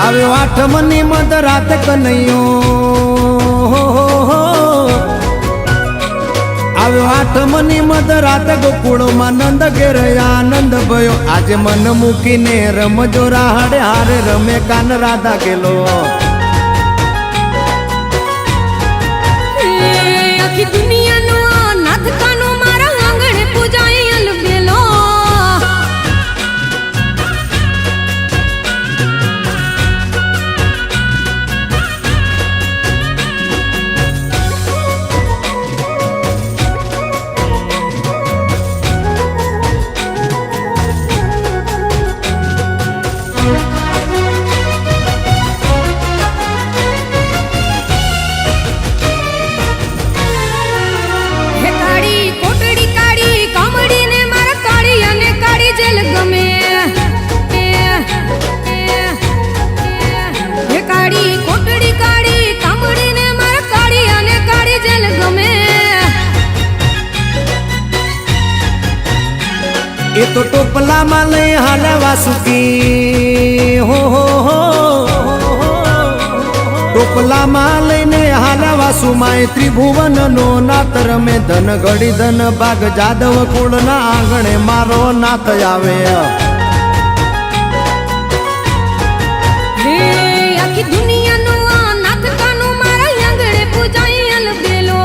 આવ્યો આઠમની મધ રાત કનૈયો આવ્યો આઠમની મધ રાત ગોકુળમાં નંદ ઘેર આનંદ ભયો આજે મન મૂકીને રમજો રાહડે હારે રમે કાન રાધા ગેલો આખી દુનિયાનો નાથ કાનો મારા આંગણે પૂજાય અલબેલો એ તો ટોપલામાં લઈ હાલે વાસુકી હો ટોપલામાં લઈને હાલે વાસુમાં ત્રિભુવન નો નાથ રમે ધન ઘડી ધન ભાગ જાદવ કુળ ના આંગણે મારો નાથ આવે આખી દુનિયાનો નાથ કાનો મારા આંગણે પૂજાય અલબેલો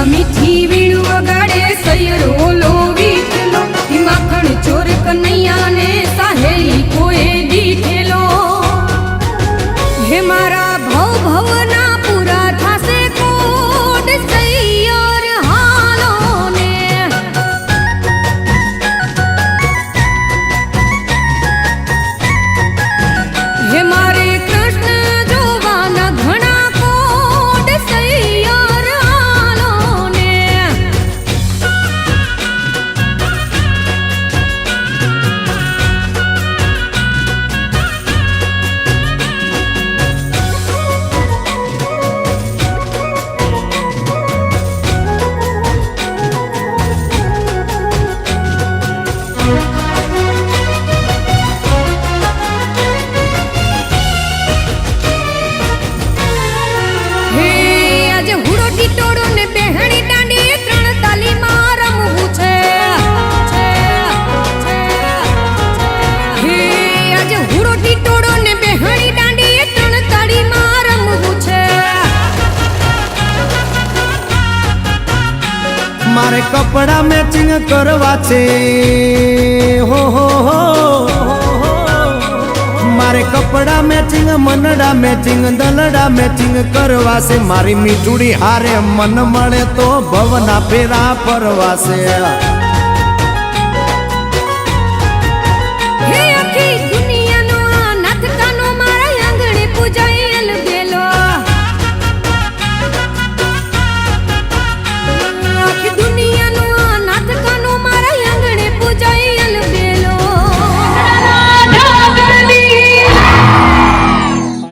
મીઠી વીણુ વગાડે સૈયરો લો વીટલો માખણ ચોર કનૈયા ને સાહેલી કોએ દીઠેલો હે મારા ભવ ભવના પૂરા થાશે કોડ સૈયર હાલો ને હે મારે કૃષ્ણ જોવાના ઘણા કોડ સૈયર મારે કપડા મેચિંગ કરવા છે હો મારે કપડા મેચિંગ મનડા મેચિંગ દલડા મેચિંગ કરવા છે મારી મીઠુડી હારે મન મળે તો ભવના ફેરા ફરવા છે